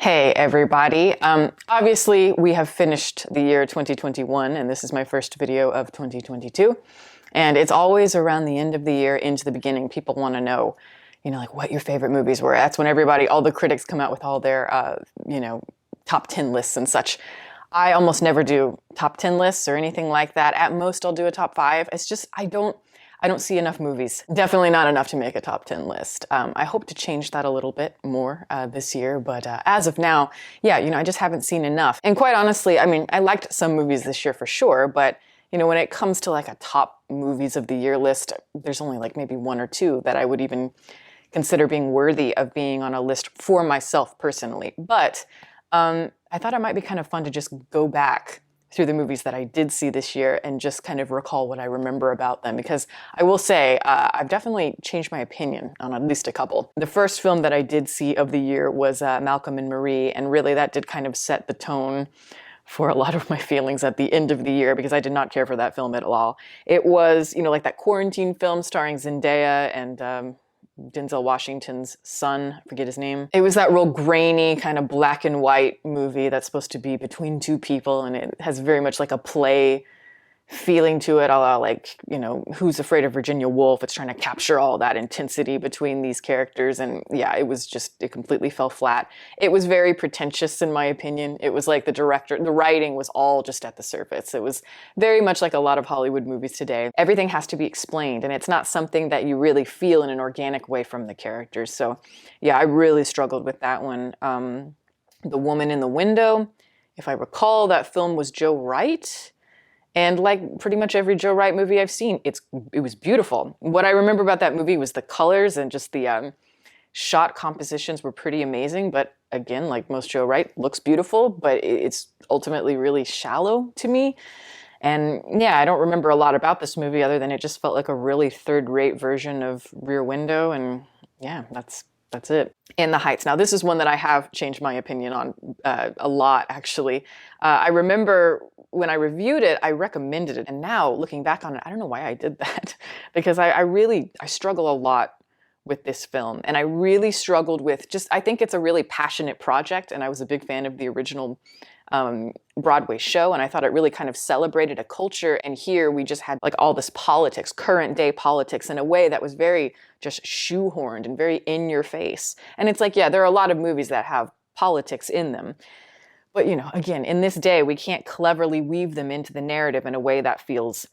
Hey everybody. Obviously we have finished the year 2021 and this is my first video of 2022. And it's always around the end of the year into the beginning. People want to know, like what your favorite movies were. That's when all the critics come out with all their, top 10 lists and such. I almost never do top 10 lists or anything like that. At most I'll do a top 5. It's just, I don't see enough movies. Definitely not enough to make a top 10 list. I hope to change that a little bit more this year, but as of now, yeah, I just haven't seen enough. And quite honestly, I liked some movies this year for sure, but when it comes to like a top movies of the year list, there's only like maybe 1 or 2 that I would even consider being worthy of being on a list for myself personally. But I thought it might be kind of fun to just go back through the movies that I did see this year and just kind of recall what I remember about them, because I will say I've definitely changed my opinion on at least a couple. The first film that I did see of the year was Malcolm and Marie, and really that did kind of set the tone for a lot of my feelings at the end of the year, because I did not care for that film at all. It was, like that quarantine film starring Zendaya and Denzel Washington's son, I forget his name. It was that real grainy kind of black and white movie that's supposed to be between 2 people, and it has very much like a play feeling to it, a la like, Who's Afraid of Virginia Woolf. It's trying to capture all that intensity between these characters, and yeah, it completely fell flat. It was very pretentious in my opinion. It was like the writing was all just at the surface. It was very much like a lot of Hollywood movies today. Everything has to be explained, and it's not something that you really feel in an organic way from the characters. So yeah, I really struggled with that one. The Woman in the Window, if I recall, that film was Joe Wright. And like pretty much every Joe Wright movie I've seen, it was beautiful. What I remember about that movie was the colors and just the shot compositions were pretty amazing. But again, like most Joe Wright, looks beautiful, but it's ultimately really shallow to me. And yeah, I don't remember a lot about this movie other than it just felt like a really third-rate version of Rear Window. And yeah, that's it. In the Heights. Now, this is one that I have changed my opinion on a lot, actually. I remember when I reviewed it, I recommended it. And now, looking back on it, I don't know why I did that. Because I struggle a lot with this film. And I really struggled with I think it's a really passionate project. And I was a big fan of the original Broadway show, and I thought it really kind of celebrated a culture. And here we just had like all this politics, current day politics, in a way that was very just shoehorned and very in your face. And it's like, yeah, there are a lot of movies that have politics in them. But, again, in this day, we can't cleverly weave them into the narrative in a way that feels,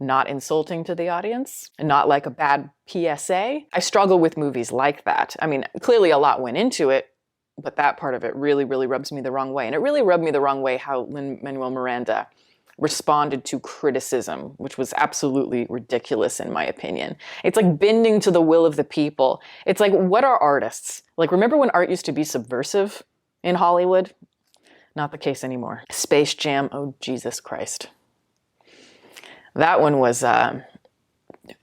not insulting to the audience, and not like a bad PSA. I struggle with movies like that. Clearly a lot went into it, but that part of it really, really rubs me the wrong way. And it really rubbed me the wrong way how Lin-Manuel Miranda responded to criticism, which was absolutely ridiculous in my opinion. It's like bending to the will of the people. It's like, what are artists? Like, remember when art used to be subversive in Hollywood? Not the case anymore. Space Jam, oh Jesus Christ. That one was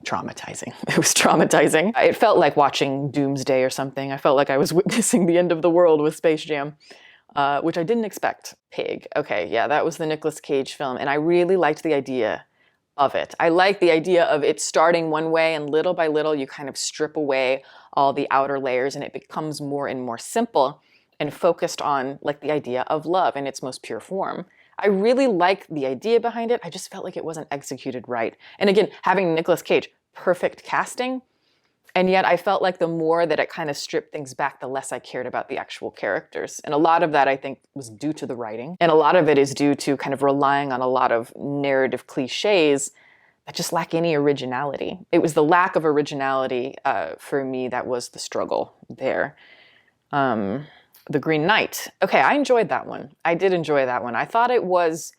traumatizing. It was traumatizing. It felt like watching Doomsday or something. I felt like I was witnessing the end of the world with Space Jam, which I didn't expect. Pig. Okay, yeah, that was the Nicolas Cage film, and I really liked the idea of it. I like the idea of it starting one way, and little by little you kind of strip away all the outer layers, and it becomes more and more simple and focused on like the idea of love in its most pure form. I really like the idea behind it. I just felt like it wasn't executed right. And again, having Nicolas Cage, perfect casting, and yet I felt like the more that it kind of stripped things back, the less I cared about the actual characters. And a lot of that, I think, was due to the writing. And a lot of it is due to kind of relying on a lot of narrative cliches that just lack any originality. It was the lack of originality for me that was the struggle there. The Green Knight. Okay, I enjoyed that one. I did enjoy that one. I thought it was,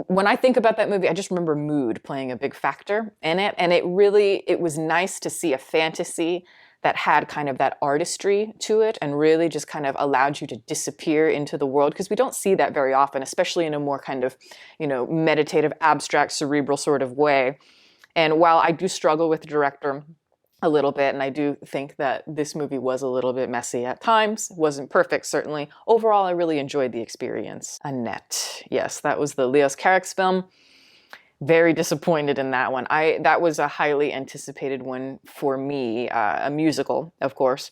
when I think about that movie, I just remember mood playing a big factor in it. And it was nice to see a fantasy that had kind of that artistry to it and really just kind of allowed you to disappear into the world, because we don't see that very often, especially in a more kind of, meditative, abstract, cerebral sort of way. And while I do struggle with the director a little bit, and I do think that this movie was a little bit messy at times. It wasn't perfect, certainly. Overall, I really enjoyed the experience. Annette. Yes, that was the Leos Carax film. Very disappointed in that one. That was a highly anticipated one for me, a musical, of course.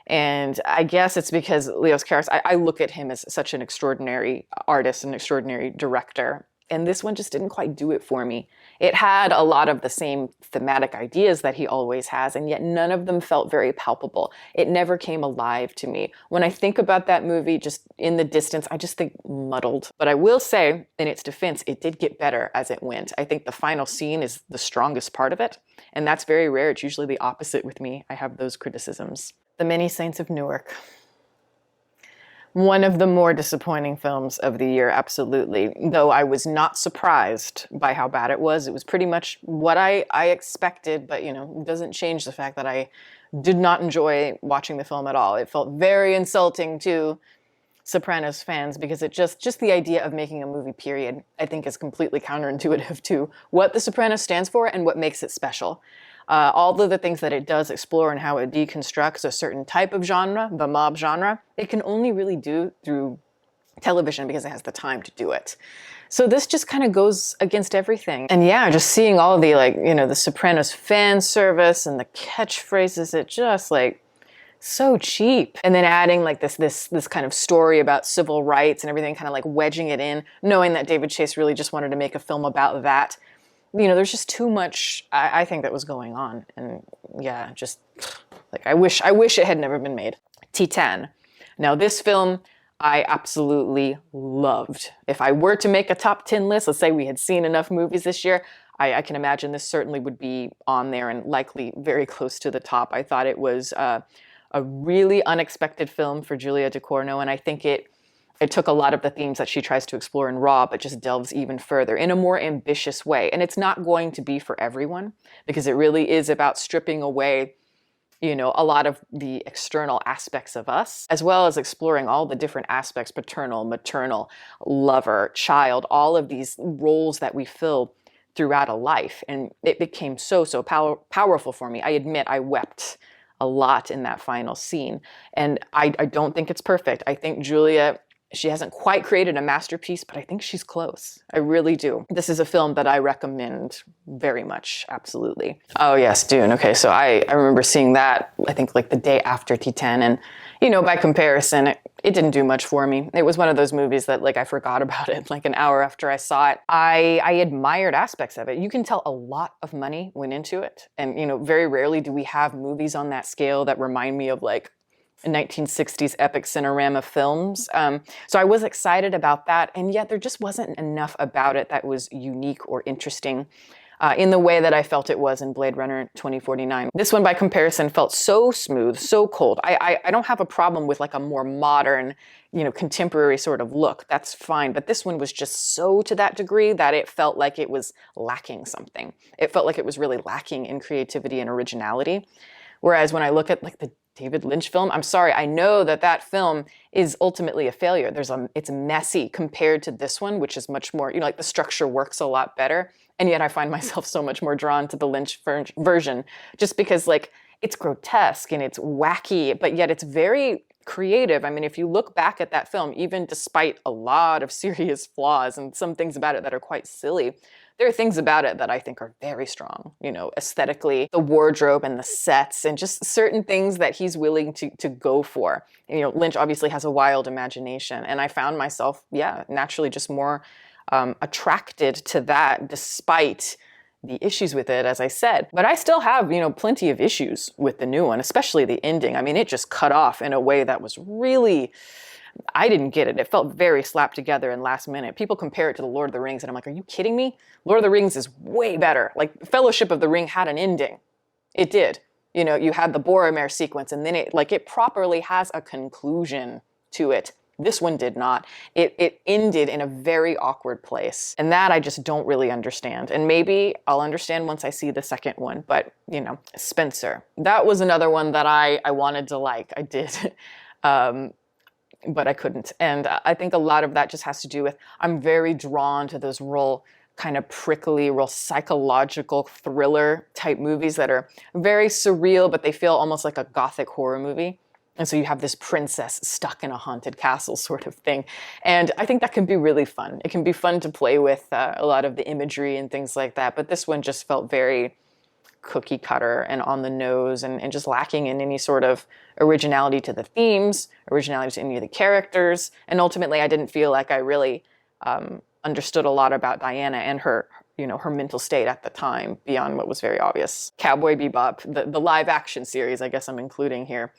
And I guess it's because Leos Karras, I look at him as such an extraordinary artist, an extraordinary director. And this one just didn't quite do it for me. It had a lot of the same thematic ideas that he always has, and yet none of them felt very palpable. It never came alive to me. When I think about that movie, just in the distance, I just think muddled. But I will say, in its defense, it did get better as it went. I think the final scene is the strongest part of it, and that's very rare. It's usually the opposite with me. I have those criticisms. The Many Saints of Newark. One of the more disappointing films of the year, absolutely. Though I was not surprised by how bad it was. It was pretty much what I expected, but it doesn't change the fact that I did not enjoy watching the film at all. It felt very insulting to Sopranos fans because it just the idea of making a movie, period, I think is completely counterintuitive to what The Sopranos stands for and what makes it special. All of the things that it does explore and how it deconstructs a certain type of genre, the mob genre, it can only really do through television because it has the time to do it. So this just kind of goes against everything. And yeah, just seeing all the the Sopranos fan service and the catchphrases, it just so cheap. And then adding this kind of story about civil rights and everything, kind of wedging it in, knowing that David Chase really just wanted to make a film about that. There's just too much, I think, that was going on. And yeah, just I wish it had never been made. Titan. Now this film, I absolutely loved. If I were to make a top 10 list, let's say we had seen enough movies this year, I can imagine this certainly would be on there and likely very close to the top. I thought it was a really unexpected film for Julia Ducournau, and I think it took a lot of the themes that she tries to explore in Raw, but just delves even further in a more ambitious way. And it's not going to be for everyone because it really is about stripping away, a lot of the external aspects of us, as well as exploring all the different aspects, paternal, maternal, lover, child, all of these roles that we fill throughout a life. And it became so powerful for me. I admit I wept a lot in that final scene. And I don't think it's perfect. I think Julia, she hasn't quite created a masterpiece, but I think she's close. I really do. This is a film that I recommend very much, absolutely. Oh yes, Dune. Okay, so I remember seeing that, I think the day after Titan, and by comparison, it didn't do much for me. It was one of those movies that I forgot about it an hour after I saw it. I admired aspects of it. You can tell a lot of money went into it. And very rarely do we have movies on that scale that remind me of 1960s epic cinerama films. So I was excited about that, and yet there just wasn't enough about it that was unique or interesting in the way that I felt it was in Blade Runner 2049. This one, by comparison, felt so smooth, so cold. I don't have a problem with a more modern, contemporary sort of look. That's fine. But this one was just so to that degree that it felt like it was lacking something. It felt like it was really lacking in creativity and originality. Whereas when I look at the David Lynch film, I'm sorry, I know that film is ultimately a failure. It's messy compared to this one, which is much more, the structure works a lot better. And yet I find myself so much more drawn to the Lynch version just because it's grotesque and it's wacky, but yet it's very creative. I mean, if you look back at that film, even despite a lot of serious flaws and some things about it that are quite silly, there are things about it that I think are very strong, aesthetically, the wardrobe and the sets and just certain things that he's willing to go for. Lynch obviously has a wild imagination, and I found myself, naturally just more attracted to that despite the issues with it, as I said. But I still have, plenty of issues with the new one, especially the ending. I mean, it just cut off in a way that was really, I didn't get it. It felt very slapped together and last minute. People compare it to the Lord of the Rings, and I'm like, are you kidding me? Lord of the Rings is way better. Fellowship of the Ring had an ending. It did. You had the Boromir sequence, and then it properly has a conclusion to it. This one did not. It ended in a very awkward place. And that I just don't really understand. And maybe I'll understand once I see the second one. But, Spencer. That was another one that I wanted to like. I did. But I couldn't. And I think a lot of that just has to do with, I'm very drawn to those real kind of prickly, real psychological thriller type movies that are very surreal, but they feel almost like a gothic horror movie. And so you have this princess stuck in a haunted castle sort of thing. And I think that can be really fun. It can be fun to play with a lot of the imagery and things like that. But this one just felt very cookie cutter and on the nose and just lacking in any sort of originality to the themes, originality to any of the characters. And ultimately, I didn't feel like I really understood a lot about Diana and her, her mental state at the time beyond what was very obvious. Cowboy Bebop, the live action series, I guess I'm including here.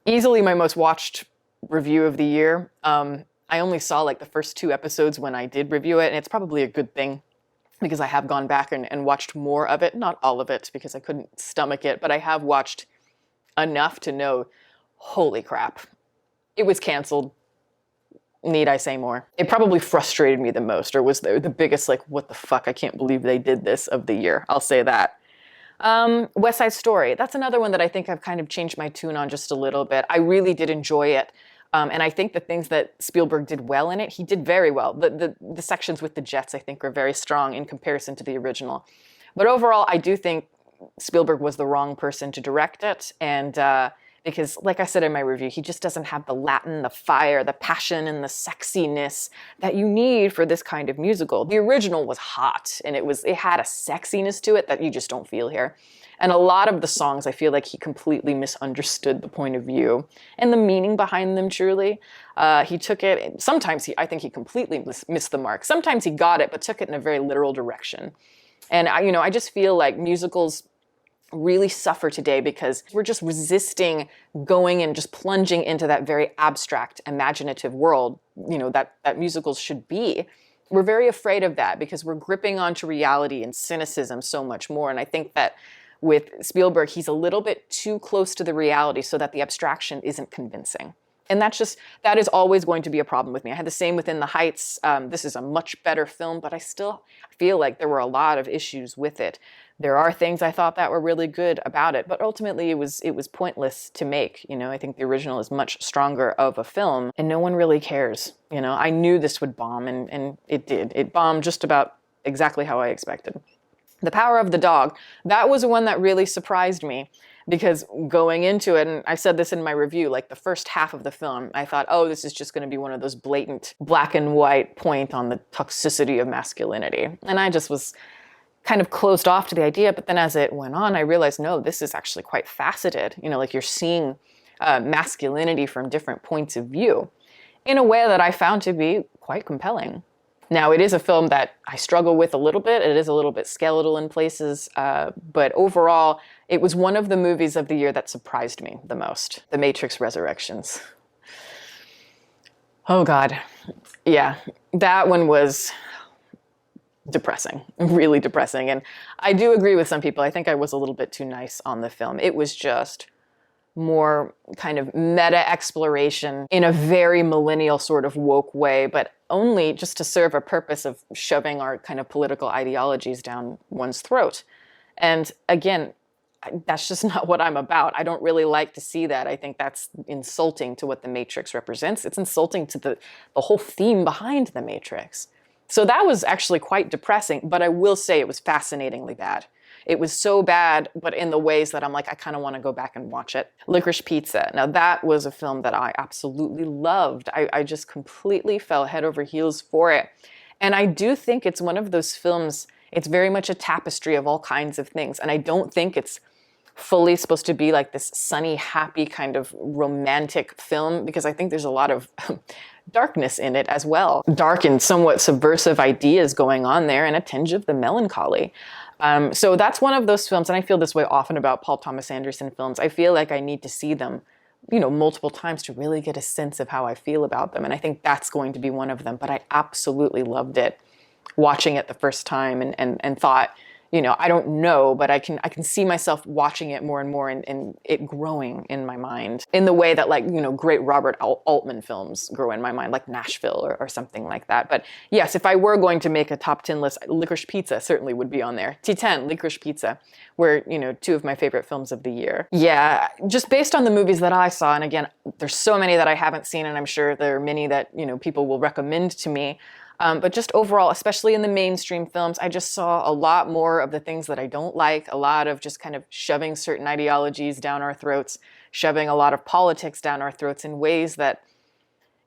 Easily my most watched review of the year. I only saw like the first 2 episodes when I did review it, and it's probably a good thing because I have gone back and watched more of it. Not all of it because I couldn't stomach it, but I have watched enough to know, holy crap, it was canceled. Need I say more? It probably frustrated me the most, or was the biggest like, what the fuck, I can't believe they did this of the year. I'll say that. West Side Story. That's another one that I think I've kind of changed my tune on just a little bit. I really did enjoy it. And I think the things that Spielberg did well in it, he did very well. The sections with the jets, I think, are very strong in comparison to the original. But overall, I do think Spielberg was the wrong person to direct it. And because, like I said in my review, he just doesn't have the Latin, the fire, the passion, and the sexiness that you need for this kind of musical. The original was hot, and it had a sexiness to it that you just don't feel here. And a lot of the songs, I feel like he completely misunderstood the point of view and the meaning behind them, truly. He took it, sometimes I think he completely missed the mark. Sometimes he got it, but took it in a very literal direction. And I just feel like musicals really suffer today because we're just resisting going and just plunging into that very abstract, imaginative world, that musicals should be. We're very afraid of that because we're gripping onto reality and cynicism so much more. And I think that with Spielberg, he's a little bit too close to the reality so that the abstraction isn't convincing. And that is always going to be a problem with me. I had the same with In the Heights. This is a much better film, but I still feel like there were a lot of issues with it. There are things I thought that were really good about it, but ultimately it was pointless to make. I think the original is much stronger of a film, and no one really cares. I knew this would bomb, and it did. It bombed just about exactly how I expected. The Power of the Dog, that was one that really surprised me because going into it, and I said this in my review, like the first half of the film, I thought, oh, this is just going to be one of those blatant black and white point on the toxicity of masculinity. And I just was kind of closed off to the idea. But then as it went on, I realized, no, this is actually quite faceted. Like you're seeing masculinity from different points of view in a way that I found to be quite compelling. Now, it is a film that I struggle with a little bit. It is a little bit skeletal in places, but overall, it was one of the movies of the year that surprised me the most. The Matrix Resurrections. Oh God. Yeah, that one was depressing, really depressing. And I do agree with some people. I think I was a little bit too nice on the film. It was just more kind of meta exploration in a very millennial sort of woke way, but only just to serve a purpose of shoving our kind of political ideologies down one's throat. And again, that's just not what I'm about. I don't really like to see that. I think that's insulting to what the Matrix represents. It's insulting to the whole theme behind the Matrix. So that was actually quite depressing, but I will say it was fascinatingly bad. It was so bad, but in the ways that I'm like, I kind of want to go back and watch it. Licorice Pizza. Now that was a film that I absolutely loved. I just completely fell head over heels for it. And I do think it's one of those films, it's very much a tapestry of all kinds of things. And I don't think it's fully supposed to be like this sunny, happy kind of romantic film, because I think there's a lot of darkness in it as well. Dark and somewhat subversive ideas going on there and a tinge of the melancholy. So that's one of those films, and I feel this way often about Paul Thomas Anderson films. I feel like I need to see them, multiple times to really get a sense of how I feel about them. And I think that's going to be one of them. But I absolutely loved it watching it the first time and thought, I don't know, but I can see myself watching it more and more and it growing in my mind in the way that great Robert Altman films grow in my mind, like Nashville or something like that. But yes, if I were going to make a top 10 list, Licorice Pizza certainly would be on there. T10, Licorice Pizza, were, 2 of my favorite films of the year. Yeah, just based on the movies that I saw, and again, there's so many that I haven't seen, and I'm sure there are many that, people will recommend to me. But just overall, especially in the mainstream films, I just saw a lot more of the things that I don't like, a lot of just kind of shoving certain ideologies down our throats, shoving a lot of politics down our throats in ways that,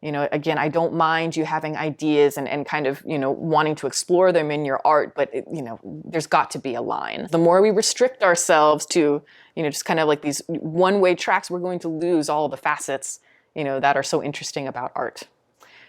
You know, again, I don't mind you having ideas and kind of, you know, wanting to explore them in your art, but you know, there's got to be a line. The more we restrict ourselves to, you know, just kind of like these one-way tracks, we're going to lose all the facets, you know, that are so interesting about art.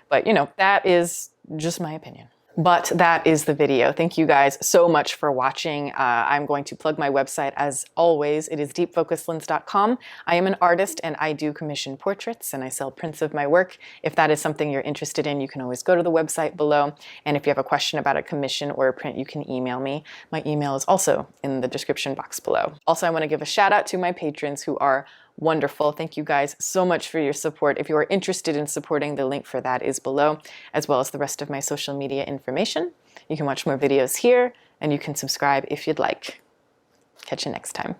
But, you know, that is just my opinion. But that is the video. Thank you guys so much for watching. I'm going to plug my website as always. It is deepfocuslens.com. I am an artist and I do commission portraits and I sell prints of my work. If that is something you're interested in, you can always go to the website below. And if you have a question about a commission or a print, you can email me. My email is also in the description box below. Also, I want to give a shout out to my patrons who are wonderful. Thank you guys so much for your support. If you are interested in supporting, the link for that is below, as well as the rest of my social media information. You can watch more videos here, and you can subscribe if you'd like. Catch you next time.